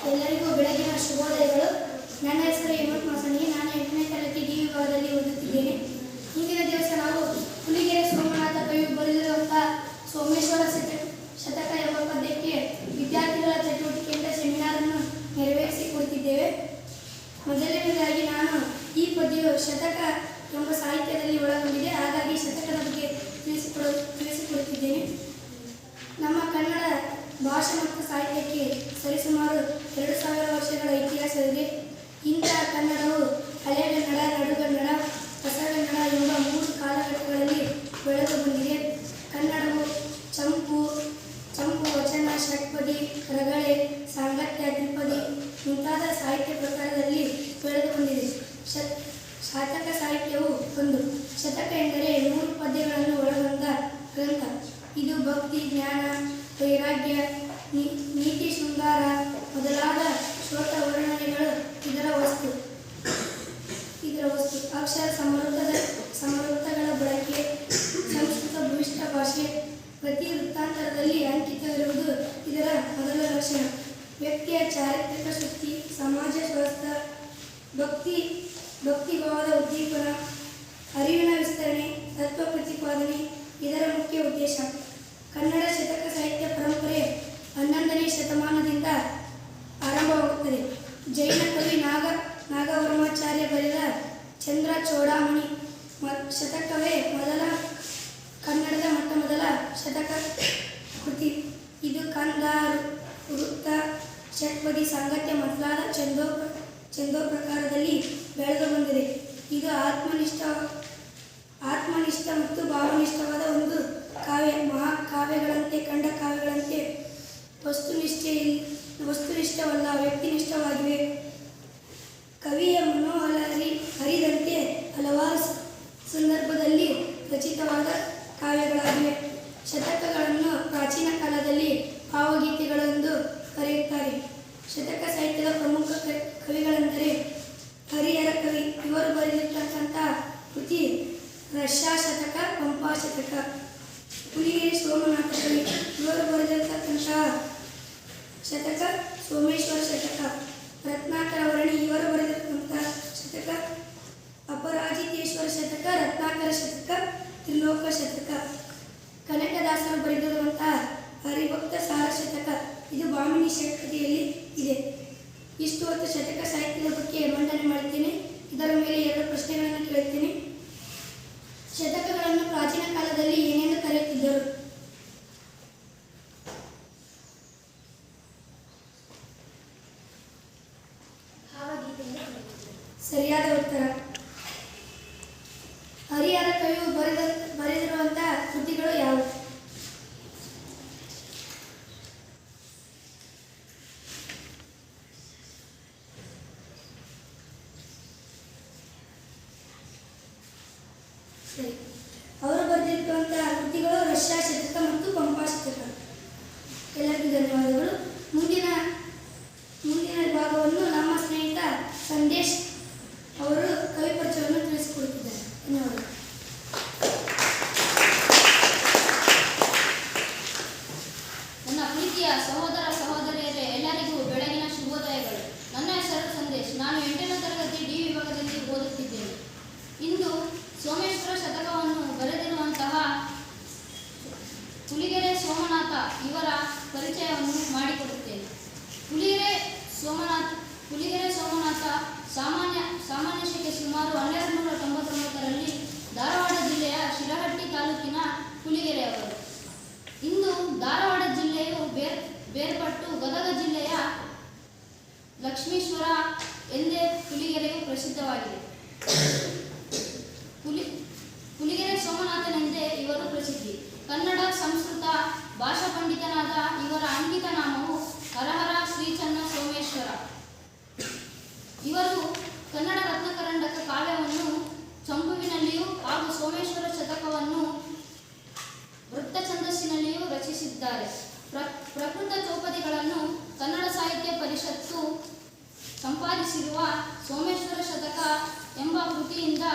ಎಲ್ಲರಿಗೂ ಬೆಳಗಿನ ಶುಭೋದಯಗಳು. ನನ್ನ ಹೆಸರು ಹೇಮಂತ್ ಮಾಸಣಿ. ನಾನು 8ನೇ ತರಗತಿ ಡಿ ವಿಭಾಗದಲ್ಲಿ ಓದುತ್ತಿದ್ದೇನೆ. ಇಂದಿನ ದಿವಸ ನಾವು ಹುಲಿಗೆರೆ ಸೋಮನಾಥ ಕವಿ ಬರೆದಿರುವಂತಹ ಸೋಮೇಶ್ವರ ಶತಕ ಎಂಬ ಪದ್ಯಕ್ಕೆ ವಿದ್ಯಾರ್ಥಿಗಳ ಚಟುವಟಿಕೆಯಿಂದ ಸೆಮಿನಾರ್ ಅನ್ನು ನೆರವೇರಿಸಿಕೊಡುತ್ತಿದ್ದೇವೆ. ಮೊದಲನೇದಾಗಿ ನಾನು ಈ ಪದ್ಯವು ಶತಕ ಎಂಬ ಸಾಹಿತ್ಯದಲ್ಲಿ ಒಳಗೊಂಡಿದೆ, ಹಾಗಾಗಿ ಶತಕದ ಬಗ್ಗೆ ತಿಳಿಸಿಕೊಡುತ್ತಿದ್ದೇನೆ. ನಮ್ಮ ಕನ್ನಡ ಭಾಷೆ ಮತ್ತು ಸಾಹಿತ್ಯಕ್ಕೆ ಸರಿಸುಮಾರು 2000 ವರ್ಷಗಳ ಇತಿಹಾಸವಿದೆ. ಇಂತಹ ಕನ್ನಡವು ಹಳೆಗನ್ನಡ, ನಡುಗನ್ನಡ, ಹೊಸಗನ್ನಡ ಎಂಬ 3 ಕಾಲಘಟ್ಟಗಳಲ್ಲಿ ಬೆಳೆದು ಬಂದಿದೆ. ಕನ್ನಡವು ಚಂಪು, ವಚನ, ಷಟ್ಪದಿ, ರಗಳೆ, ಸಾಂಗತ್ಯ, ದ್ವಿಪದಿ ಮುಂತಾದ ಸಾಹಿತ್ಯ ಪ್ರಕಾರದಲ್ಲಿ ಬೆಳೆದು ಬಂದಿದೆ. ಶತಕ ಸಾಹಿತ್ಯವು ಒಂದು. ಶತಕ ಎಂದರೆ 100 ಪದ್ಯಗಳನ್ನು ಒಳಗೊಂಡ ಗ್ರಂಥ. ಇದು ಭಕ್ತಿ, ಜ್ಞಾನ, ವೈರಾಗ್ಯ, ನೀತಿ, ಶೃಂಗಾರ ಮೊದಲಾದ ಶ್ಲೋಕ ವರ್ಣನೆಗಳು ಇದರ ವಸ್ತು. ಅಕ್ಷರ ಸಮೃದ್ಧಗಳ ಬಳಕೆ, ಸಂಸ್ಕೃತ ಭೂಯಿಷ್ಠ ಭಾಷೆ, ಪ್ರತಿ ವೃತ್ತಾಂತರದಲ್ಲಿ ಅಂಕಿತವಿರುವುದು ಇದರ ಮೊದಲ ಲಕ್ಷಣ. ವ್ಯಕ್ತಿಯ ಚಾರಿತ್ರಿಕ ಶಕ್ತಿ, ಸಮಾಜ ಸ್ವಾಸ್ಥ್ಯ, ಭಕ್ತಿಭಾವದ ಉದ್ದೀಪನ, ಅರಿವಿನ ವಿಸ್ತರಣೆ, ತತ್ವ ಪ್ರತಿಪಾದನೆ ಇದರ ಮುಖ್ಯ ಉದ್ದೇಶ. ಕನ್ನಡ ಶತಕ ಸಾಹಿತ್ಯ ಪರಂಪರೆ 11ನೇ ಶತಮಾನದಿಂದ ಆರಂಭವಾಗುತ್ತದೆ. ಜೈನ ಕವಿ ನಾಗವರ್ಮಾಚಾರ್ಯ ಬರೆದ ಚಂದ್ರ ಚೂಡಾಮಣಿ ಶತಕವೇ ಕನ್ನಡದ ಮೊದಲ ಶತಕ ಕೃತಿ. ಇದು ಕಂದ, ವೃತ್ತ, ಷಟ್ಪದಿ, ಸಾಂಗತ್ಯ ಮೊದಲಾದ ಛಂದೋ ಪ್ರಕಾರದಲ್ಲಿ ಬೆಳೆದು ಬಂದಿದೆ. ಇದು ಆತ್ಮನಿಷ್ಠ ಮತ್ತು ಭಾವನಿಷ್ಠವಾದ ಒಂದು ಕಾವ್ಯ. ಮಹಾಕಾವ್ಯಗಳಂತೆ ಖಂಡ ಕಾವ್ಯಗಳಂತೆ ವಸ್ತುನಿಷ್ಠವಲ್ಲ, ವ್ಯಕ್ತಿನಿಷ್ಠವಾಗಿವೆ. ಕವಿಯ ಹರಿದಂತೆ ಹಲವಾರು ಸಂದರ್ಭದಲ್ಲಿ ರಚಿತವಾದ ಕಾವ್ಯಗಳಾಗಿವೆ. ಶತಕಗಳನ್ನು ಪ್ರಾಚೀನ ಕಾಲದಲ್ಲಿ ಭಾವಗೀತೆಗಳೆಂದು ಕರೆಯುತ್ತಾರೆ. ಶತಕ ಸಾಹಿತ್ಯದ ಪ್ರಮುಖ ಕವಿಗಳೆಂದರೆ ಹರಿಹರ ಕವಿ. ಇವರು ಬರೆದಿರ್ತಕ್ಕಂಥ ಕೃತಿ ರಷ್ಯಾ ಶತಕ, ಪಂಪಾ ಶತಕ. ಹುಲಿಗೆರೆ ಸೋಮನಾಥ ಕವಿ. ಇವರು ಬರೆದಿರ್ತಕ್ಕಂತಹ ಶತಕ ಸೋಮೇಶ್ವರ ಶತಕ. ರತ್ನಾಕರ ವರ್ಣಿ. ಇವರು ಬರೆದಿರ್ತಕ್ಕಂತಹ ಶತಕ ಅಪರಾಜಿತೇಶ್ವರ ಶತಕ, ರತ್ನಾಕರ ಶತಕ, ತ್ರಿಲೋಕ ಶತಕ. ಕನಕದಾಸರು ಬರೆದಿರುವಂತಹ ಹರಿಭಕ್ತ ಸಾರ ಶತಕ. ಇದು ಭಾಮಿನಿ ಷಟ್ಪದಿಯಲ್ಲಿ ಇದೆ. ಇಷ್ಟು ಹೊತ್ತು ಶತಕ ಸಾಹಿತ್ಯದ ಬಗ್ಗೆ ಮಂಡನೆ ಮಾಡುತ್ತೇನೆ. ಇದರ ಮೇಲೆ 2 ಪ್ರಶ್ನೆಗಳನ್ನು ಕೇಳುತ್ತೇನೆ. ಶತಕಗಳನ್ನು ಪ್ರಾಚೀನ ಕಾಲದಲ್ಲಿ ಏನೆಂದು ಕರೆಯುತ್ತಿದ್ದರು? ಸರಿಯಾದ ಉತ್ತರ. ಹರಿಹರ ಕವಿಯು ಬರೆದಿರುವಂತಹ ಕೃತಿಗಳು ಯಾವುವು? ಸರಿ. ಅವರು ಬರೆದಿರುವಂತಹ ಕೃತಿಗಳು ರಷ್ಯಾ ಶತಕ ಮತ್ತು ಪಂಪಾ ಶತಕ. ಎಲ್ಲರಿಗೂ ಧನ್ಯವಾದಗಳು. ಮುಂದಿನ ಭಾಗವನ್ನು ನಮ್ಮ ಸ್ನೇಹಿತ ಸಂದೇಶ್ ಅವರು ಕವಿ ಪರಿಚಯವನ್ನು ತಿಳಿಸಿಕೊಡುತ್ತಿದ್ದಾರೆ. ಧನ್ಯವಾದಗಳು. ನನ್ನ ಪ್ರೀತಿಯ ಸಹೋದರ ಸಹೋದರಿಯರೇ, ಎಲ್ಲರಿಗೂ ಬೆಳಗಿನ ಶುಭೋದಯಗಳು. ನನ್ನ ಹೆಸರು ಸಂದೇಶ್. ನಾನು 8ನೇ ತರಗತಿ ಡಿ ವಿಭಾಗದಲ್ಲಿ ಓದುತ್ತಿದ್ದೇನೆ. ಇಂದು ಸೋಮೇಶ್ವರ ಶತಕವನ್ನು ಬರೆದಿರುವಂತಹ ಹುಲಿಗೆರೆ ಸೋಮನಾಥ ಇವರ ಪರಿಚಯವನ್ನು ಮಾಡಿಕೊಡುತ್ತೇನೆ. ಹುಲಿಗೆರೆ ಸೋಮನಾಥ ಸಾಮಾನ್ಯ ಶಕೆ ಸುಮಾರು 1299ರಲ್ಲಿ ಧಾರವಾಡ ಜಿಲ್ಲೆಯ ಶಿರಹಟ್ಟಿ ತಾಲೂಕಿನ ಹುಲಿಗೆರೆಯವರು. ಇಂದು ಧಾರವಾಡ ಜಿಲ್ಲೆಯು ಬೇರ್ಪಟ್ಟು ಗದಗ ಜಿಲ್ಲೆಯ ಲಕ್ಷ್ಮೀಶ್ವರ ಎಂದೇ ಹುಲಿಗೆರೆಯು ಪ್ರಸಿದ್ಧವಾಗಿದೆ. ಹುಲಿಗೆರೆ ಸೋಮನಾಥನೆಂದೇ ಇವರು ಪ್ರಸಿದ್ಧಿ. ಕನ್ನಡ, ಸಂಸ್ಕೃತ ಭಾಷಾ ಪಂಡಿತನಾದ ಇವರ ಅಂಕಿತ ನಾಮವು ಹರಹರ ಶ್ರೀಚನ್ನ ಸೋಮೇಶ್ವರ. ಇವರು ಕನ್ನಡ ರತ್ನಕರಂಡಕ ಕಾವ್ಯವನ್ನು ಚಂಪುವಿನಲ್ಲಿಯೂ ಹಾಗೂ ಸೋಮೇಶ್ವರ ಶತಕವನ್ನು ವೃತ್ತ ಛಂದಸ್ಸಿನಲ್ಲಿಯೂ ರಚಿಸಿದ್ದಾರೆ. ಪ್ರಕೃತ ಚೌಪದಿಗಳನ್ನು ಕನ್ನಡ ಸಾಹಿತ್ಯ ಪರಿಷತ್ತು ಸಂಪಾದಿಸಿರುವ ಸೋಮೇಶ್ವರ ಶತಕ ಎಂಬ ಕೃತಿಯಿಂದ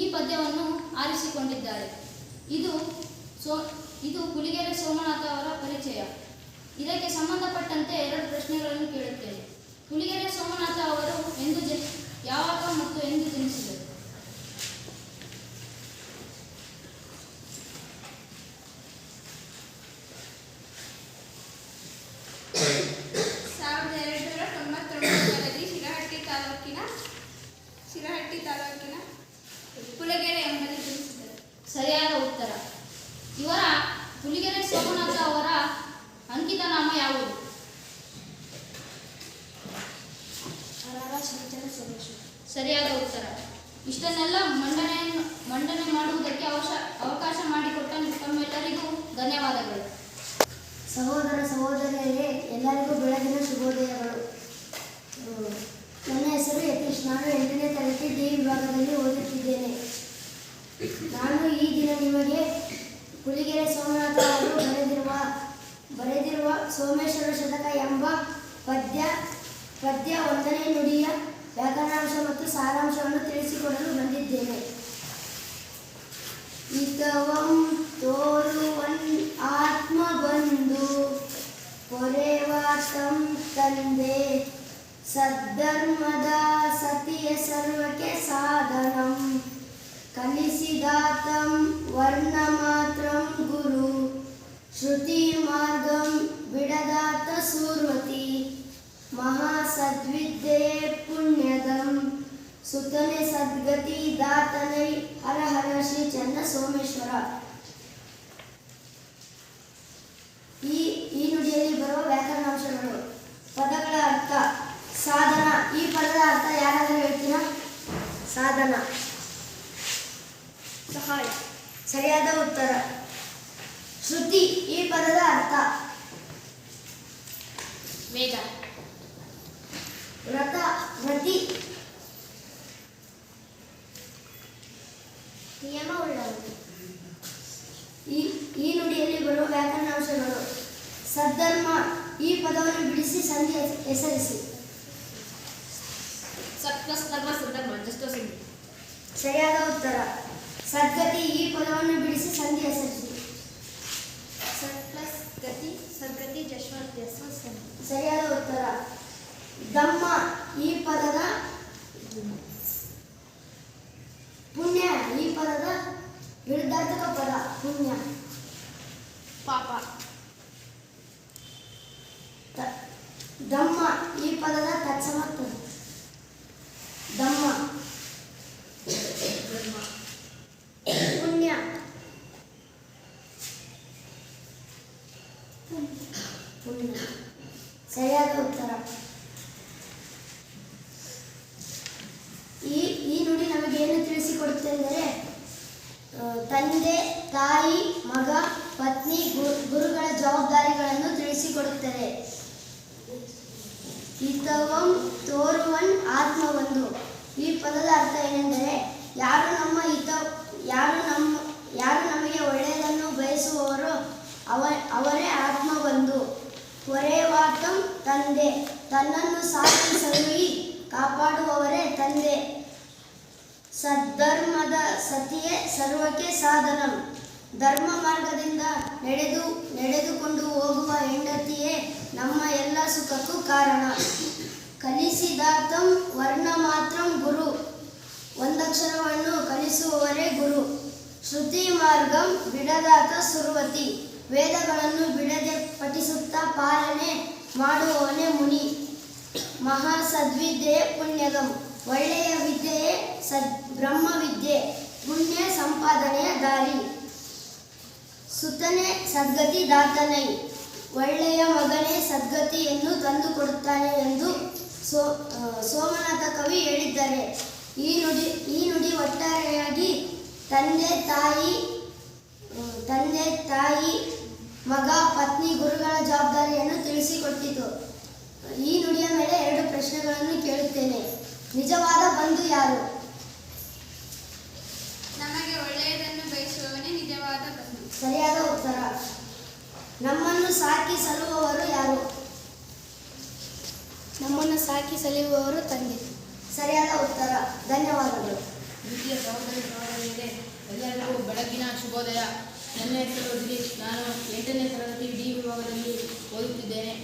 ಈ ಪದ್ಯವನ್ನು ಆರಿಸಿಕೊಂಡಿದ್ದಾರೆ. ಇದು ಹುಲಿಗೆರೆ ಸೋಮನಾಥ ಅವರ ಪರಿಚಯ. ಇದಕ್ಕೆ ಸಂಬಂಧಪಟ್ಟಂತೆ 2 ಪ್ರಶ್ನೆ ಪ್ರಶ್ನೆಗಳನ್ನು ಕೇಳುತ್ತೇನೆ. ಹುಲಿಗೆರೆ ಸೋಮನಾಥ ಅವರು ಯಾವಾಗ ಮತ್ತು ಎಂದು ಜನಿಸಿದರು? ಶಿರಹಟ್ಟಿ ತಾಲೂಕಿನ ಹುಲಿಗೆರೆ ಎಂಬಲ್ಲಿ ಜನಿಸಿದರು. ಸರಿಯಾದ ಉತ್ತರ. ಇವರ ಹುಲಿಗೆರೆ ಸೋಮನಾಥ ಅವರ ಅಂಕಿತ ನಾಮ ಯಾವುದು? ಸರಿಯಾದ ಉತ್ತರ. ಇಷ್ಟನ್ನೆಲ್ಲ ಮಂಡನೆ ಮಾಡುವುದಕ್ಕೆ ಅವಕಾಶ ಮಾಡಿಕೊಟ್ಟ ತಮ್ಮೆಲ್ಲರಿಗೂ ಧನ್ಯವಾದಗಳು. ಸಹೋದರ ಸಹೋದರಿಯರೇ, ಎಲ್ಲರಿಗೂ ಬೆಳಗಿನ ಶುಭೋದಯಗಳು. ನನ್ನ ಹೆಸರು ಯತೀಶ್. ನಾನು 8ನೇ ತರಗತಿ ಡಿ ವಿಭಾಗದಲ್ಲಿ ಓದುತ್ತಿದ್ದೇನೆ. ನಾನು ಈ ದಿನ ನಿಮಗೆ ಹುಲಿಗೆರೆ ಸೋಮನಾಥ ಅವರು ಬರೆದಿರುವ ಸೋಮೇಶ್ವರ ಶತಕ ಎಂಬ ಪದ್ಯ 1ನೇ ನುಡಿಯ ವ್ಯಾಕರಣಾಂಶ ಮತ್ತು ಸಾರಾಂಶವನ್ನು ತಿಳಿಸಿಕೊಡಲು ಬಂದಿದ್ದೇನೆ. ಇತವಂ ತೋರುವನ್ ಆತ್ಮ ಬಂಧು ಪೊರೆವಾತಂ ತಂದೆ ಸದ್ಧರ್ಮದ ಸತಿಯ ಸರ್ವಕ್ಕೆ ಸಾಧನಂ ಕಲಿಸಿದಾತಂ ವರ್ಣ ಮಾತ್ರಂ ಗುರು ಶ್ರುತಿ ಮಾರ್ಗಂ ಬಿಡದಾತ ಸೂರ್ವತಿ ಮಹಾಸದ್ವಿದ್ಯೆ ಪುಣ್ಯದಂ ಸುತನೆ ಸದ್ಗತಿ ದಾತನೈ ಹರ ಹರ ಶ್ರೀ ಚನ್ನ ಸೋಮೇಶ್ವರ. ಈ ನುಡಿಯಲ್ಲಿ ಬರುವ ವ್ಯಾಕರಣಾಂಶಗಳು. ಪದಗಳ ಅರ್ಥ. ಸಾಧನ. ಈ ಪದದ ಅರ್ಥ ಯಾರಾದರೂ ಹೇಳ್ತೀರಾ? ಸಾಧನ, ಸಹಾಯ. ಸರಿಯಾದ ಉತ್ತರ. ಶ್ರುತಿ. ಈ ಪದದ ಅರ್ಥ ವೇದ. ವ್ರತ, ವ್ರತಿ, ನಿಯಮವುಳ್ಳವರು. ಈ ನುಡಿಯಲ್ಲಿ ಬರುವ ವ್ಯಾಕರಣಾಂಶಗಳು. ಸದ್ಧರ್ಮ. ಈ ಪದವನ್ನು ಬಿಡಿಸಿ ಸಂಧಿ ಹೆಸರಿಸಿ. ಸರಿಯಾದ ಉತ್ತರ. ಸದ್ಗತಿ. ಈ ಪದವನ್ನು ಬಿಡಿಸಿ ಸಂಧಿ ಹೆಸರಿಸಿ. ಗತಿ ಸದ್ಗತಿ ಜಶ್ವಂತ. ಸರಿಯಾದ ಉತ್ತರ. ಧಮ್ಮ. ಈ ಪದದ ಪುಣ್ಯ. ಈ ಪದದ ವಿರುದ್ಧಾರ್ಥಕ ಪದ ಪುಣ್ಯ. ಪಾಪ. ಧಮ್ಮ. ಈ ಪದದ ತತ್ಸಮ ಧಮ್ಮ. ಪುಣ್ಯ. ಪುಣ್ಯ. ಸರಿಯಾದ ಉತ್ತರ. ಈ ನುಡಿ ನಮಗೇನು ತಿಳಿಸಿಕೊಡುತ್ತೆಂದರೆ ತಂದೆ, ತಾಯಿ, ಮಗ, ಪತ್ನಿ, ಗುರುಗಳ ಜವಾಬ್ದಾರಿಗಳನ್ನು ತಿಳಿಸಿಕೊಡುತ್ತದೆ. ಹಿತವಂ ತೋರುವನ್ ಆತ್ಮ ಬಂಧು. ಈ ಪದದ ಅರ್ಥ ಏನೆಂದರೆ ಯಾರು ನಮಗೆ ಒಳ್ಳೆಯದನ್ನು ಬಯಸುವವರೋ ಅವರೇ ಆತ್ಮಬಂಧು. ಹೊರೆವಾತಂ ತಂದೆ. ತನ್ನನ್ನು ಸಾಕಿ ಸಲುಹಿ ಕಾಪಾಡುವವರೇ ತಂದೆ. ಸದ್ಧರ್ಮದ ಸತಿಯೇ ಸರ್ವಕ್ಕೆ ಸಾಧನಂ. ಧರ್ಮ ಮಾರ್ಗದಿಂದ ನಡೆದುಕೊಂಡು ಹೋಗುವ ಹೆಂಡತಿಯೇ ನಮ್ಮ ಎಲ್ಲ ಸುಖಕ್ಕೂ ಕಾರಣ. ಕಲಿಸಿದಾತಂ ವರ್ಣ ಮಾತ್ರಂ ಗುರು. ಒಂದಕ್ಷರವನ್ನು ಕಲಿಸುವವರೇ ಗುರು. ಶ್ರುತಿ ಮಾರ್ಗಂ ಬಿಡದಾತ ಸುರ್ವತಿ. ವೇದಗಳನ್ನು ಬಿಡದೆ ಪಠಿಸುತ್ತಾ ಪಾಲನೆ ಮಾಡುವವನೇ ಮುನಿ. ಮಹಾಸದ್ವಿದ್ಯೆಯೇ ಪುಣ್ಯದಂ. ಒಳ್ಳೆಯ ವಿದ್ಯೆಯೇ ಬ್ರಹ್ಮವಿದ್ಯೆ. ಪುಣ್ಯ ಸಂಪಾದನೆಯ ದಾರಿ. ಸುತನೆ ಸದ್ಗತಿ ದಾತನೈ. ಒಳ್ಳೆಯ ಮಗನೇ ಸದ್ಗತಿಯನ್ನು ತಂದುಕೊಡುತ್ತಾನೆ ಎಂದು ಸೋಮನಾಥ ಕವಿ ಹೇಳಿದ್ದಾರೆ. ಈ ನುಡಿ ಒಟ್ಟಾರೆಯಾಗಿ ತಂದೆ ತಾಯಿ ಮಗ, ಪತ್ನಿ, ಗುರುಗಳ ಜವಾಬ್ದಾರಿಯನ್ನು ತಿಳಿಸಿಕೊಟ್ಟಿತು. ಈ ನುಡಿಯ ಮೇಲೆ 2 ಪ್ರಶ್ನೆಗಳನ್ನು ಕೇಳುತ್ತೇನೆ. ನಿಜವಾದ ಬಂಧು ಯಾರು? ನಮಗೆ ಒಳ್ಳೆಯದನ್ನು ಬಯಸುವವನೇ ನಿಜವಾದ ಬಂಧು. ಸರಿಯಾದ ಉತ್ತರ. ನಮ್ಮನ್ನು ಸಾಕಿ ಸಲುವವರು ಯಾರು? ನಮ್ಮನ್ನು ಸಾಕಿ ಸಲುಹುವವರು ತಂದೆ. ಸರಿಯಾದ ಉತ್ತರ. ಧನ್ಯವಾದಗಳು. ದ್ವಿತೀಯ ಸಹೋದರಿಯರೇ, ಎಲ್ಲರಿಗೂ ಬೆಳಗಿನ ಶುಭೋದಯ. ನನ್ನ ಹೆಸರು ದಿಲೀಶ್. ನಾನು 8ನೇ ತರಗತಿ ಡಿ ವಿಭಾಗದಲ್ಲಿ ಓದುತ್ತಿದ್ದೇನೆ.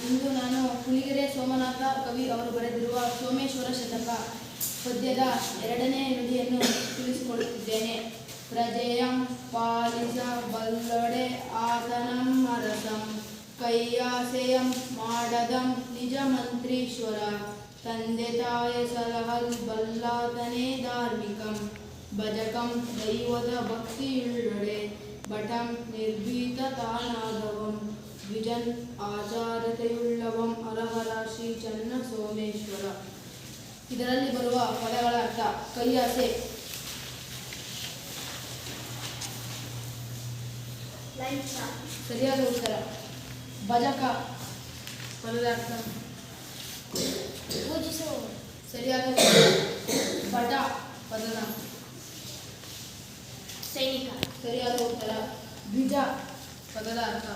ಇಂದು ನಾನು ಹುಲಿಗೆರೆ ಸೋಮನಾಥ ಕವಿ ಅವರು ಬರೆದಿರುವ ಸೋಮೇಶ್ವರ ಶತಕ ಪದ್ಯದ 2ನೇ ನುಡಿಯನ್ನು ತಿಳಿಸಿಕೊಡುತ್ತಿದ್ದೇನೆ. ಪ್ರಜೆಯಂ ಪಾಲಿಸ ಬಲ್ಲೊಡೆ ಆತನಂ ಅರಸಂ, ಕೈಯಾಸೆಯಂ ಮಾಡದಂ ನಿಜ ಮಂತ್ರೀಶ್ವರ, ತಂದೆ ತಾಯ ಸಲಹಲ್ ಬಲ್ಲಾತನೇ ಧಾರ್ಮಿಕಂ, ಭಜಕಂ ದೈವದ ಭಕ್ತಿಯುಳ್ಳೊಡೆ, ಭಟಂ ನಿರ್ಭೀತ ತಾನಾದವಂ, ದ್ವಿಜನ್ ಆಚಾರತೆಯುಳ್ಳವಂ, ಹರಹರ ಶ್ರೀ ಚನ್ನ ಸೋಮೇಶ್ವರ. ಇದರಲ್ಲಿ ಬರುವ ಪದಗಳ ಅರ್ಥ: ಕೈಯಾಸೆ, ಲಂಚ, ಸರಿಯಾದ ಉತ್ತರ. ಭಜಕ ಪದದ ಅರ್ಥ ಪೂಜಿಸುವವರು, ಸರಿಯಾದ ಉತ್ತರ. ಭಟ ಪದದ ಸೈನಿಕ, ಸರಿಯಾದ ಉತ್ತರ. ದ್ವಿಜ ಪದದ ಅರ್ಥ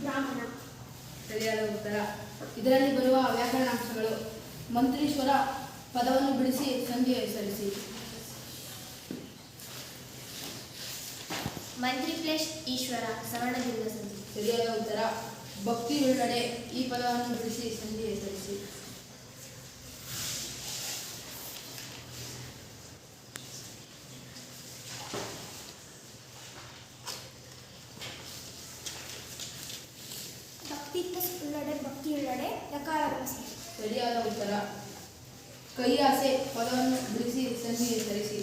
ಬ್ರಾಹ್ಮಣ, ಸರಿಯಾದ ಉತ್ತರ. ಇದರಲ್ಲಿ ಬರುವ ವ್ಯಾಕರಣಾಂಶಗಳು: ಮಂತ್ರೀಶ್ವರ ಪದವನ್ನು ಬಿಡಿಸಿ ಸಂಧಿಗೆ ಹೆಸರಿಸಿ. ಮಂತ್ರಿ ಪ್ಲೇಸ್ ಈಶ್ವರ ಸವರ್ಣದಿಂದ ಸಂಧಿ. ಸರಿಯಾದ ಉತ್ತರ. ಭಕ್ತಿಯುಳ್ಳಡೆ ಈ ಪದವನ್ನು ಬಿಡಿಸಿ ಸಂಧಿಗೆ ಹೆಸರಿಸಿ. ಭಕ್ತಿ ಪ್ಲಸ್ ಉಳ್ಳಡೆ ಭಕ್ತಿಯುಳ್ಳಡೆ ಲಕಾರಾಗಮಸಿ. ಸರಿಯಾದ ಉತ್ತರ. ಕೈಯಾಸೆ ಪದವನ್ನು ಬಿಡಿಸಿ ಸಂಧಿಗೆ ಹೆಸರಿಸಿ.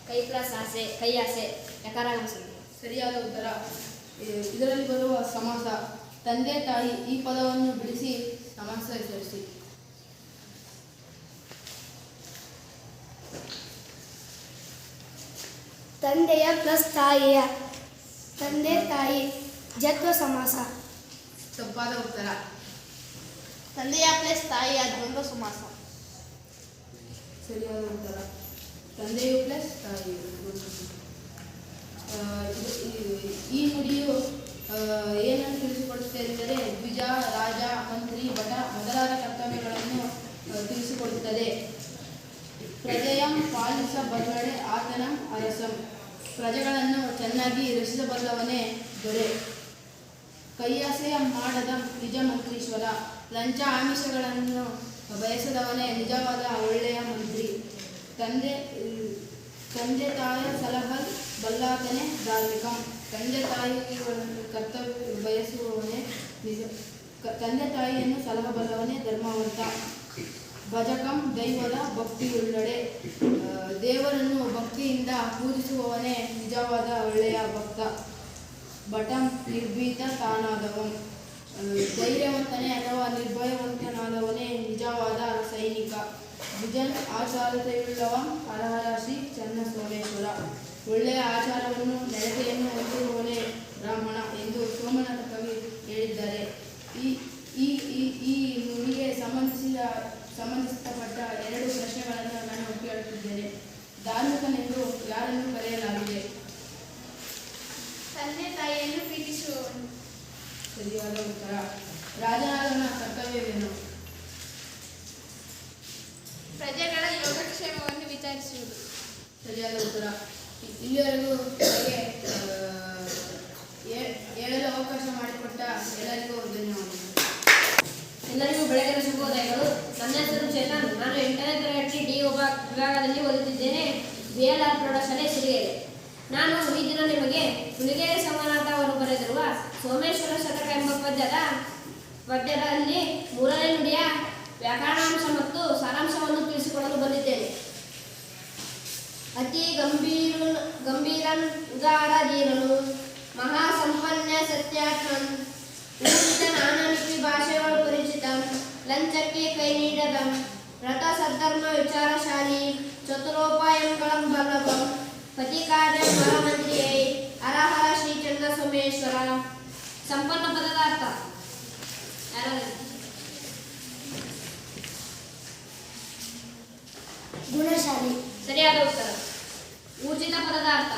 ಕೈ ಪ್ಲಸ್ ಆಸೆ ಕೈಯಾಸೆ ಯಕಾರಾಗಮಸಿ. ಸರಿಯಾದ ಉತ್ತರ. ಇದರಲ್ಲಿ ಬರುವ ಸಮಾಸ: ತಂದೆ ತಾಯಿ ಈ ಪದವನ್ನು ಬಿಡಿಸಿ ಸಮಾಸ ಹೆಸರಿಸಿ. ತಂದೆಯ ಪ್ಲಸ್ ತಾಯಿಯ, ತಂದೆ ತಾಯಿ ಜತ್ವ ಸಮಾಸ. ತಪ್ಪಾದ ಉತ್ತರ. ತಂದೆಯ ಪ್ಲಸ್ ತಾಯಿಯ ದ್ವಂದ್ವ ಸಮಾಸ. ಸರಿಯಾದ ಉತ್ತರ. ತಂದೆಯು ಪ್ಲಸ್ ತಾಯಿಯು. ಈ ನುಡಿಯು ಏನನ್ನು ತಿಳಿಸಿಕೊಡುತ್ತೆ ಎಂದರೆ ದ್ವಿಜ, ರಾಜ, ಮಂತ್ರಿ, ಭಟ ಮೊದಲಾದ ಕರ್ತವ್ಯಗಳನ್ನು ತಿಳಿಸಿಕೊಡುತ್ತದೆ. ಪ್ರಜೆಯಂ ಪಾಲಿಸಬಲ್ಲಡೆ ಆತನಂ ಅರಸಂ, ಪ್ರಜೆಗಳನ್ನು ಚೆನ್ನಾಗಿ ರಕ್ಷಿಸಬಲ್ಲವನೇ ದೊರೆ. ಕೈಯಾಸೆಯ ಮಾಡದ ನಿಜ ಮಂತ್ರೀಶ್ವರ, ಲಂಚ ಆಮಿಷಗಳನ್ನು ಬಯಸದವನೇ ನಿಜವಾದ ಒಳ್ಳೆಯ ಮಂತ್ರಿ. ತಂದೆ ತಾಯ ಸಲಹಲ್ ಬಲ್ಲಾತನೇ ಧಾರ್ಮಿಕಂ, ತಂದೆ ತಾಯಿಗಳನ್ನು ಕರ್ತವ್ಯ ಬಯಸುವವನೇ ನಿಜ, ತಂದೆ ತಾಯಿಯನ್ನು ಸಲಹಬಲ್ಲವನೇ ಧರ್ಮವಂತ. ಭಜಕಂ ದೈವದ ಭಕ್ತಿಯುಳ್ಳಡೆ, ದೇವರನ್ನು ಭಕ್ತಿಯಿಂದ ಪೂಜಿಸುವವನೇ ನಿಜವಾದ ಒಳ್ಳೆಯ ಭಕ್ತ. ಭಟಂ ನಿರ್ಭೀತ ತಾನಾದವಂ, ಧೈರ್ಯವಂತನೇ ಅಥವಾ ನಿರ್ಭಯವಂತನಾದವನೇ ನಿಜವಾದ ಸೈನಿಕ. ದ್ವಿಜನ್ ಆಚಾರತೆಯುಳ್ಳವಂ, ಹರಹರ ಶ್ರೀ ಚನ್ನ ಸೋಮೇಶ್ವರ, ಒಳ್ಳೆಯ ಆಚಾರವನ್ನು ನಡತೆಯನ್ನು ಹೊಂದಿರುವವನೇ ಬ್ರಾಹ್ಮಣ ಎಂದು ಸೋಮನಾಥ ಕವಿ ಹೇಳಿದ್ದಾರೆ. ಈ ನುಡಿಗೆ ಸಂಬಂಧಿಸಲ್ಪಟ್ಟ 2 ಪ್ರಶ್ನೆಗಳನ್ನು ನಾನು ಕೇಳುತ್ತಿದ್ದೇನೆ. ಧಾರ್ಮಿಕನೆಂದು ಯಾರನ್ನು ಕರೆಯಲಾಗಿದೆ? ತಂದೆ ತಾಯಿಯನ್ನು ಪ್ರೀತಿಸುವವನು. ಸರಿಯಾದ ಉತ್ತರ. ರಾಜನಾದವನ ಕರ್ತವ್ಯವೇನು? ಪ್ರಜೆಗಳ ಯೋಗಕ್ಷೇಮವನ್ನು ವಿಚಾರಿಸುವುದು. ಸರಿಯಾದ ಉತ್ತರ. ಇಲ್ಲಿವರೆಗೂ ನನಗೆ ಹೇಳಲು ಅವಕಾಶ ಮಾಡಿಕೊಟ್ಟ ಎಲ್ಲರಿಗೂ ಧನ್ಯವಾದಗಳು. ಎಲ್ಲರಿಗೂ ಬೆಳಗಿನ ಶುಭೋದಯಗಳು. ನನ್ನ ಹೆಸರು ಚೇತನ್. ನಾನು 8ನೇ ತರಗತಿ ಡಿ ವಿಭಾಗದಲ್ಲಿ ಓದುತ್ತಿದ್ದೇನೆ. BLR ಪ್ರೌಢಶಾಲೆ ಸಿರಿಗೆರೆ. ನಾನು ಈ ದಿನ ನಿಮಗೆ ಹುಲಿಗೆರೆ ಸೋಮನಾಥ ಅವರು ಬರೆದಿರುವ ಸೋಮೇಶ್ವರ ಶತಕ ಎಂಬ ಪದ್ಯದಲ್ಲಿ 3ನೇ ನುಡಿಯ ವ್ಯಾಕರಣಾಂಶ ಮತ್ತು ಸಾರಾಂಶವನ್ನು ತಿಳಿಸಿಕೊಡಲು ಬಂದಿದ್ದೇನೆ. ಅತಿ ಗಂಭೀರನ್ ಉದಾರ ಧೀರನು, ಮಹಾಸಂಪನ್ನ ಸತ್ಯಾತ್ಮನ್, ಊಹಿತ ನಾನನಿಪಿ ಭಾಷೆಗಳು ಪರಿಚಿತಂ, ಲಂಚಕ್ಕೆ ಕೈ ನೀಡದಂ, ವ್ರತ ಸದ್ಧರ್ಮ ವಿಚಾರಶಾಲಿ, ಚತುರೋಪಾಯಂಗಳಂ ಬಲ್ಲಭಂ, ಪತಿ ಕಾರ್ಯ ಮಹಾಮಂತ್ರಿಯೇ, ಹರಹರ ಶ್ರೀ ಚನ್ನ ಸೋಮೇಶ್ವರ. ಸಂಪನ್ನ ಪದದ ಅರ್ಥ ಗುಣಶಾಲಿ. ಸರಿಯಾದ ಉತ್ತರ. ಊರ್ಜಿತ ಪದದ ಅರ್ಥ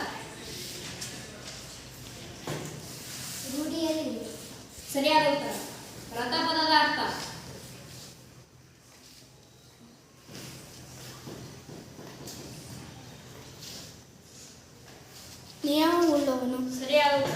ರೂಢಿಯಲ್ಲಿ. ಸರಿಯಾದ ಉತ್ತರ. ವ್ರತ ಪದದ ಅರ್ಥ ನಿಯಮವುಳ್ಳವನು. ಸರಿಯಾದ ಉತ್ತರ.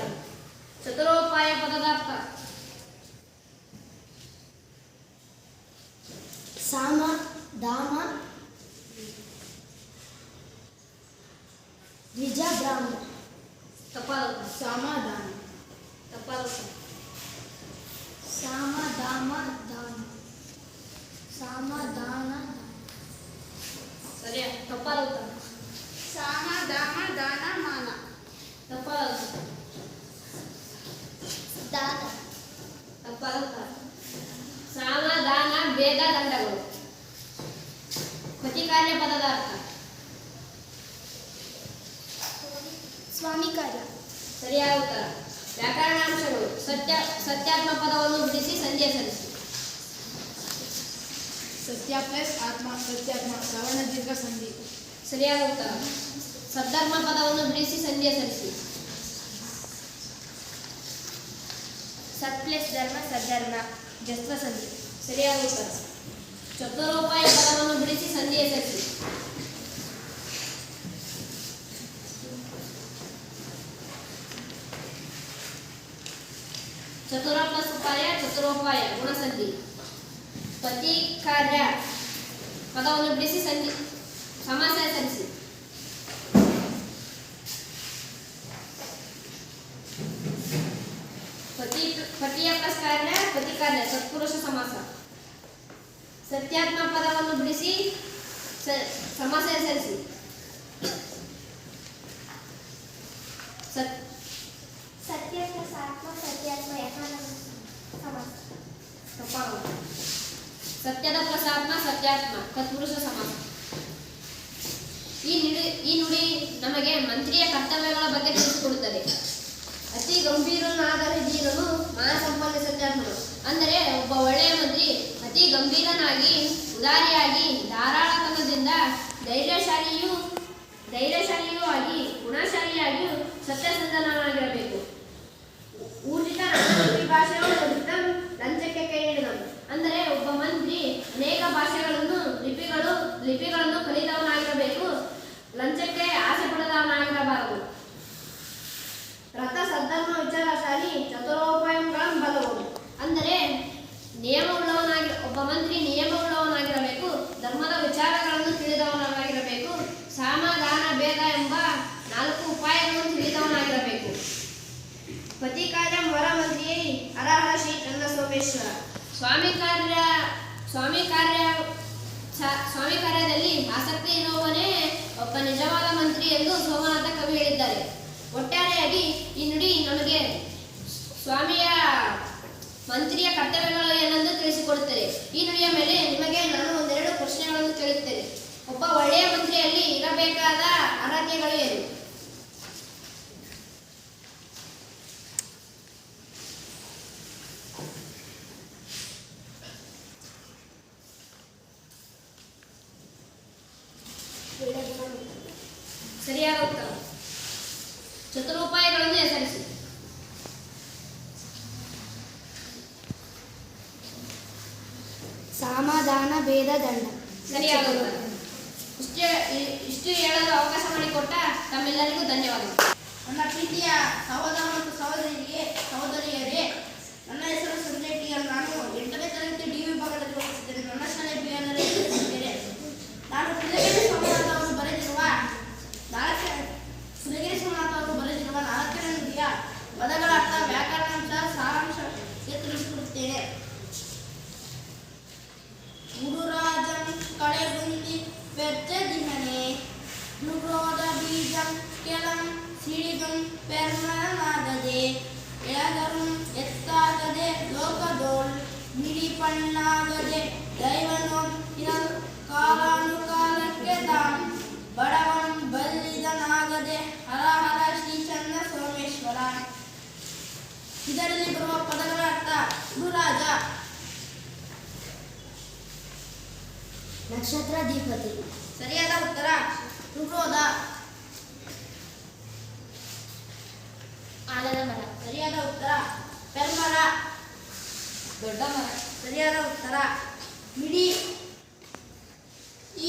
ಸಮಾಧಾನ. ತಪ್ಪಾದ ಉತ್ತರ. ಸಾಮಧಾಮ ದಾನ. ಸಾಮಧಾನ ಸರಿಯಾ? ತಪ್ಪಾದ ಉತ್ತರ. ಸಾಮ ದಾಮ ದಾನ ಮಾನ. ತಪ್ಪಾದ ಉತ್ತರ. ದಾನ. ತಪ್ಪಾದ ಉತ್ತರ. ಸಾಮ ದಾನ ಭೇದ ದಂಡಗಳು. ಪ್ರತಿಕಾರ್ಯ ಪದದ ಅರ್ಥ. ಸ್ವಾಮಿ ಕಾರ್ಯ. ಸರಿಯಾದ ಉತ್ತರ. ವ್ಯಾಕರಣಾಂಶಗಳು. ಸತ್ಯಾತ್ಮ ಪದವನ್ನು ಬಿಡಿಸಿ ಸಂಧ್ಯೆ ಸಲ್ಲಿಸಿ. ಸತ್ಯ ಪ್ಲಸ್ ಆತ್ಮ ಸತ್ಯಾತ್ಮ ಸವರ್ಣ ದೀರ್ಘ ಸಂಧಿ. ಸರಿಯಾದ ಉತ್ತರ. ಸದ್ಧರ್ಮ ಪದವನ್ನು ಬಿಡಿಸಿ ಸಂಧ್ಯೆ ಸಲ್ಲಿಸಿ. ಸತ್ ಪ್ಲಸ್ ಧರ್ಮ ಸದ್ಧರ್ಮ ಜಸ್ವ ಸಂಧಿ. ಸರಿಯಾದ ಉತ್ತರ. ಚತುರೋಪಾಯ ಪದವನ್ನು ಬಿಡಿಸಿ ಸಂಧಿಯ ಸಲ್ಲಿಸಿ. ಚತುರ ಪ್ಲಸ್ ಉಪಾಯ ಚತುರೋಪಾಯ ಗುಣಸಂಧಿ. ಪತಿ ಕಾರ್ಯ ಪದವನ್ನು ಬಿಡಿಸಿ ಸಂಧಿ ಸಮಾಸ ಸಲ್ಲಿಸಿ. ಪತಿಯ ಪ್ಲಸ್ ಕಾರ್ಯ ಪತಿ ಕಾರ್ಯ ಸತ್ಪುರುಷ ಸಮಾಸ. ಸತ್ಯಾತ್ಮ ಪದವನ್ನು ಬಿಡಿಸಿ ಸಮಾಸ ಸಲ್ಲಿಸಿ. ಸತ್ಯ ಪ್ಲಸ್ ಆತ್ಮ ಸತ್ಯಾತ್ಮ ಯಥಾನ ಸಮಾಸ. ತಪ್ಪಾಗುವುದು. ಸತ್ಯದ ಪ್ಲಸ್ ಆತ್ಮ ಸತ್ಯಾತ್ಮ ತತ್ಪುರುಷ ಸಮಾಸ. ಈ ನುಡಿ ನಮಗೆ ಮಂತ್ರಿಯ ಕರ್ತವ್ಯಗಳ ಬಗ್ಗೆ ತಿಳಿಸಿಕೊಡುತ್ತದೆ. ಅತಿ ಗಂಭೀರನಾದ ಹಿರಿಯನು ಮಹಾಸಂಪನ್ನ ಸತ್ಯಾತ್ಮನು. ಅಂದರೆ ಒಬ್ಬ ಒಳ್ಳೆಯ ಮಂತ್ರಿ ಅತಿ ಗಂಭೀರನಾಗಿ ಉದಾರಿಯಾಗಿ ಧಾರಾಳತನದಿಂದ ಧೈರ್ಯಶಾಲಿಯೂ ಆಗಿ ಗುಣಶಾಲಿಯಾಗಿಯೂ ಸತ್ಯಸಂಧನಾಗಿರಬೇಕು. ಊರ್ಜಿತ ಭಾಷೆಗಳು ಲಂಚಕ್ಕೆ ಕೈ ಹಿಡಿದನು. ಅಂದರೆ ಒಬ್ಬ ಮಂತ್ರಿ ಅನೇಕ ಭಾಷೆಗಳನ್ನು ಲಿಪಿಗಳನ್ನು ಕಲಿತವನಾಗಿರಬೇಕು. ಲಂಚಕ್ಕೆ ಆಸೆ ಪಡೆದವನಾಗಿರಬಾರದು. ರಥ ಸದ್ಧರ್ಮ ವಿಚಾರಶಾಲಿ ಚತುರೋಪಾಯಗಳನ್ನು ಬಲ್ಲವನು. ಅಂದರೆ ಒಬ್ಬ ಮಂತ್ರಿ ನಿಯಮವುಳ್ಳವನಾಗಿರಬೇಕು. ಧರ್ಮದ ವಿಚಾರಗಳನ್ನು ತಿಳಿದವನಾಗಿರಬೇಕು. ಸಾಮ ದಾನ ಭೇದ ಎಂಬ 4 ಉಪಾಯಗಳನ್ನು ತಿಳಿದವನಾಗಿರಬೇಕು. ಪತಿ ಕಾರ್ಯ ವರ ಮಂತ್ರಿಯೇ ಹರಹರ ಶ್ರೀ ಚನ್ನ ಸೋಮೇಶ್ವರ. ಸ್ವಾಮಿ ಕಾರ್ಯದಲ್ಲಿ ಆಸಕ್ತಿ ಇರುವವನೇ ಒಬ್ಬ ನಿಜವಾದ ಮಂತ್ರಿ ಎಂದು ಸೋಮನಾಥ ಕವಿ ಹೇಳಿದ್ದಾರೆ. ಒಟ್ಟಾರೆಯಾಗಿ ಈ ನುಡಿ ನಮಗೆ ಸ್ವಾಮಿಯ ಮಂತ್ರಿಯ ಕರ್ತವ್ಯಗಳು ಏನೆಂದು ತಿಳಿಸಿಕೊಡುತ್ತದೆ. ಈ ನುಡಿಯ ಮೇಲೆ ನಿಮಗೆ ನಾನು ಒಂದೆರಡು ಪ್ರಶ್ನೆಗಳನ್ನು ಕೇಳುತ್ತೇನೆ. ಒಬ್ಬ ಒಳ್ಳೆಯ ಮಂತ್ರಿಯಲ್ಲಿ ಇರಬೇಕಾದ ಅರ್ಹತೆಗಳು ಏನು? ಸರಿಯಾದ ಉತ್ತರ. ಚತುರೋಪಾಯಗಳನ್ನು ಹೆಸರಿಸಿ. ಸಾಮಧಾನ ಭೇದ ದಂಡ. ಸರಿಯಾದ ಉತ್ತರ. ಇಷ್ಟು ಹೇಳಲು ಅವಕಾಶ ಮಾಡಿಕೊಟ್ಟ ತಮ್ಮೆಲ್ಲರಿಗೂ ಧನ್ಯವಾದಗಳು. ನನ್ನ ಪ್ರೀತಿಯ ಸಹೋದರ ಮತ್ತು ಸಹೋದರಿಯರೇ, ನನ್ನ ಹೆಸರು ಸಂಜಯ್ ಟಿ. ಎಲ್. ನಾನು 8ನೇ ತರಗತಿ ಡಿ ವಿಭಾಗದಲ್ಲಿ ಓದಿಸಿದ್ದೇನೆ. ನನ್ನ ಶಾಲೆ ಬಿಎನ್‌ನಲ್ಲಿ ಓದಿಸಿದ್ದೇನೆ. ನಾನು ಸುಲಗಿರಿ ಸೋಮನಾಥ ಅವರು ಬರೆದಿರುವ 4ನೇ ನುಡಿಯ ಪದಗಳ ಅರ್ಥ, ವ್ಯಾಕರಣಾಂಶ, ಸಾರಾಂಶ ತಿಳಿಸಿಕೊಡುತ್ತೇನೆ. ಗುರುರಾಜಂ ಕಳೆಗುಂದಿ ವ್ಯರ್ಚದಿಹನೆ ನುರೋಧ ಬೀಜಂ ಕೆಲಂ ಸಿಡಿಗಂ ಪೆರ್ಮನಾಗದೆ ಎಳಗರುಂ ಎತ್ತಾಗದೆ ಲೋಕದೋಳ್ ಮಿಡಿಪಣ್ಣಾಗದೆ ದೈವನೋಂ ಇರಲ್ ಕಾಲಾನುಕಾಲಕ್ಕೆ ತಾಂ ಬಡವಂ ಬಲ್ಲಿದನಾಗದೆ ಹರಹರ ಶ್ರೀ ಚನ್ನ ಸೋಮೇಶ್ವರ. ಇದರಲ್ಲಿ ಬರುವ ಪದಗಳ ಅರ್ಥ: ಗುರುರಾಜ, ನಕ್ಷತ್ರಾಧಿಪತಿ. ಸರಿಯಾದ ಉತ್ತರ. ಋಗ್ರೋಧ, ಆಲದ ಮರ. ಸರಿಯಾದ ಉತ್ತರ. ಪೆರ್ಮರ, ದೊಡ್ಡ ಮರ. ಸರಿಯಾದ ಉತ್ತರ. ಮಿಡಿ,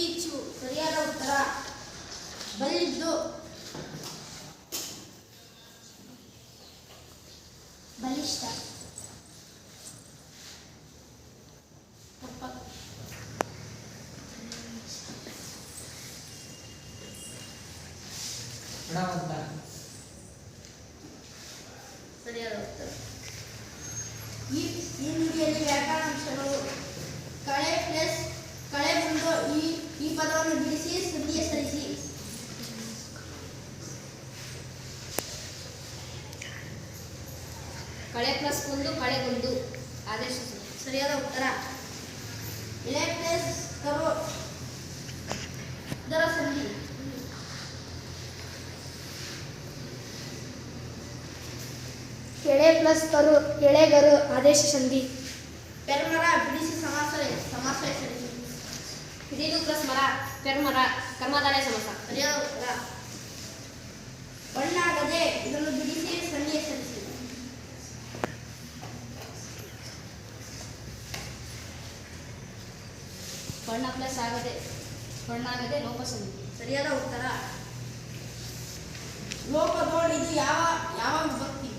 ಈಚು. ಸರಿಯಾದ ಉತ್ತರ. ಬಲ್ಲಿದ್ದು, ಬಲಿಷ್ಠ. ತಪ್ಪ. ಹಣವಂತ. ಸರಿಯಾದ ಉತ್ತರ. ಈ ನುಡಿಯಲ್ಲಿ ವ್ಯಾಕರಣಾಂಶಗಳು ಕಳೆ ಪ್ಲಸ್ ಕಳೆ ಬಂದು ಈ ಪದವನ್ನು ಬಿಡಿಸಿ ಸಂಧಿಗೆ ಸರಿಸಿ. ಕಳೆ ಪ್ಲಸ್ ಒಂದು ಕಳೆಗೊಂದು ಆದೇಶ ಸರಿಯಾದ ಉತ್ತರ. ಎಲೆ ಪ್ಲಸ್ ಕರು ಇದರ ಸಂಧಿ. ಎಳೆ ಪ್ಲಸ್ ಕರು ಎಳೆಗರು ಆದೇಶ ಸಂಧಿ. ಪೆರ್ಮರ ಬಿಡಿಸಿ ಸಮಾಸ ಹೆಸರಿಸಿ. ಹಿಡಿದು ಪ್ಲಸ್ ಮರ ಪೆರ್ಮರ ಕರ್ಮಧಾರಯ ಸಮಾಸ. ಸರಿಯಾದ ಉತ್ತರ. ಬಣ್ಣಾಗದೆ ಇದನ್ನು ಬಿಡಿಸಿ ಸಂಧಿ ಹೆಸರಿಸಿ. ಬಣ್ಣ ಪ್ಲಸ್ ಬಣ್ಣಾಗದೆ ಲೋಪ ಸಂಧಿ. ಸರಿಯಾದ ಉತ್ತರ. ಲೋಪದೋಳು ಇದು ಯಾವ ವಿಭಕ್ತಿ?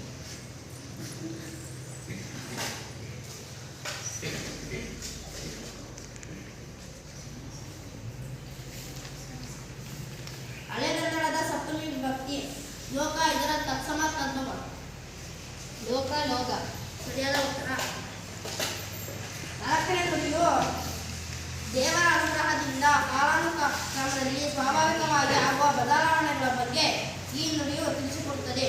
ಹಳೆಗನ್ನಡದ ಸಪ್ತಮಿ ವಿಭಕ್ತಿ. ಲೋಕ ಇದರ ತತ್ಸಮ ತದ್ಭವ. ಲೋಕ ಲೋಕ. ಸರಿಯಾದ ಉತ್ತರ. ನಾಲ್ಕನೇ ನುಡಿಯು ದೇವರ ಅನುಗ್ರಹದಿಂದ ಕಾಲಾನುಕ್ರಮದಲ್ಲಿ ಸ್ವಾಭಾವಿಕವಾಗಿ ಆಗುವ ಬದಲಾವಣೆಗಳ ಬಗ್ಗೆ ಈ ನುಡಿಯು ತಿಳಿಸಿಕೊಡುತ್ತದೆ.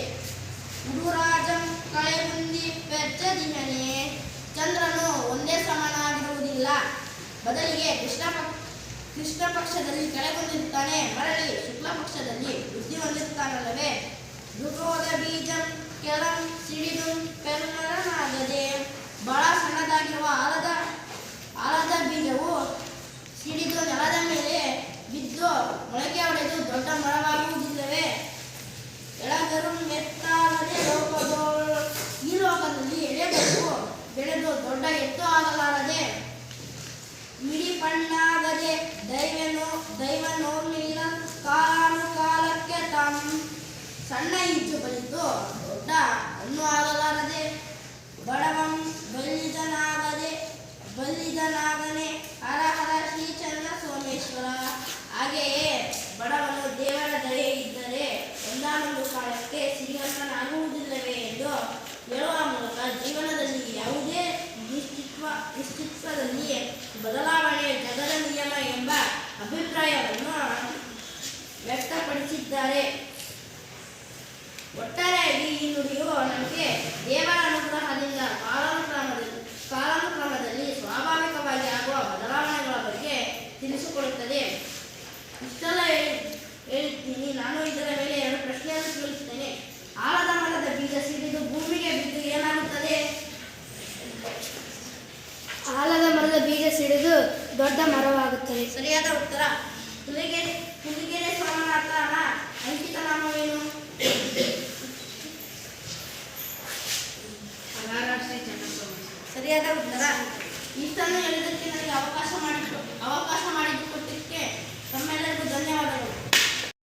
ಉಡುರಾಜಂ ಕಳೆಗುಂದಿ ಪೆಚ್ಚದಿಹನೆ ಚಂದ್ರನು ಒಂದೇ ಸಮನಾಗಿರುವುದಿಲ್ಲ. ಬದಲಿಗೆ ಕೃಷ್ಣ ಪಕ್ಷದಲ್ಲಿ ಕೆಳಗೊಂಡಿರುತ್ತಾನೆ, ಮರಳಿ ಶುಕ್ಲ ಪಕ್ಷದಲ್ಲಿ ವೃದ್ಧಿ ಹೊಂದಿರುತ್ತಾನಲ್ಲವೇ. ಮೃಗೋದ ಬೀಜಂ ಕೆಳಂ ಸಿಡಿದು ಪೆರ್ಮರನಾಗದೆ ಬಹಳ ಸಣ್ಣದಾಗಿರುವ ಆಲದ ಬೀಜವು ಸಿಡಿದು ನೆಲದ ಮೇಲೆ ಬಿದ್ದು ಮೊಳಕೆ ಹೊಡೆದು ದೊಡ್ಡ ಮರವಾಗುವುದಿಲ್ಲವೇ. ಎಳಗರು ಮೆತ್ತಾಗದೆ ಲೋಕದೋಳು ಈ ಲೋಕದಲ್ಲಿ ಎಳೆಗಳು ಬೆಳೆದು ದೊಡ್ಡ ಎತ್ತು ಆಗಲಾರದೆ. ಮಿಡಿಪಣ್ಣಾಗದೆ ದೈವನೋರ್ಲಿಲ್ಲ ಕಾಲಾನುಕಾಲಕ್ಕೆ ಸಣ್ಣ ಈಜು ಬಲಿತು ದೊಡ್ಡ ಹಣ್ಣು ಆಗಲಾರದೆ. ಬಡವಂ ಬಲ್ಲಿದನಾಗನೆ ಹರ ಹರ ಶ್ರೀ ಚನ್ನ ಸೋಮೇಶ್ವರ. ಹಾಗೆಯೇ ಬಡವನು ದೇವರ ದಯೆ ಇದ್ದರೆ ಒಂದಾನೊಂದು ಕಾಲಕ್ಕೆ ಶ್ರೀಮಂತನಾಗುವುದಿಲ್ಲವೇ ಎಂದು ಹೇಳುವ ಮೂಲಕ ಜೀವನದಲ್ಲಿ ಯಾವುದೇ ನಿಶ್ಚಿತ್ವದಲ್ಲಿ ಬದಲಾವಣೆ ಜಗದ ನಿಯಮ ಎಂಬ ಅಭಿಪ್ರಾಯವನ್ನು ವ್ಯಕ್ತಪಡಿಸಿದ್ದಾರೆ. ಒಟ್ಟಾರೆಯಾಗಿ ಈ ನುಡಿಯು ನಮಗೆ ದೇವರ ಅನುಗ್ರಹದಿಂದ ಕಾಲಾನುಕ್ರಮದಲ್ಲಿ ಸ್ವಾಭಾವಿಕವಾಗಿ ಆಗುವ ಬದಲಾವಣೆಗಳ ಬಗ್ಗೆ ತಿಳಿಸಿಕೊಡುತ್ತದೆ. ಇಷ್ಟೆಲ್ಲ ಹೇಳುತ್ತೀನಿ. ನಾನು ಇದರ ಮೇಲೆ 2 ಪ್ರಶ್ನೆಯನ್ನು ಕೇಳುತ್ತೇನೆ. ಆಲದ ಮರದ ಬೀಜ ಸಿಡಿದು ಭೂಮಿಗೆ ಬಿದ್ದು ಏನಾಗುತ್ತದೆ? ಆಲದ ಮರದ ಬೀಜ ಸಿಡಿದು ದೊಡ್ಡ ಮರವಾಗುತ್ತದೆ. ಸರಿಯಾದ ಉತ್ತರ. ಹುಲಿಗೆರೆ ಸೋಮನಾಥನ ಅಂಕಿತ ನಾಮವೇನು? ಸರಿಯಾದ ಉತ್ತರ. ಇಷ್ಟನ್ನು ಹೇಳಿದ್ದಕ್ಕೆ ನನಗೆ ಅವಕಾಶ ಮಾಡಿಕೊಟ್ಟಿದ್ದಕ್ಕೆ ತಮ್ಮೆಲ್ಲರಿಗೂ ಧನ್ಯವಾದಗಳು.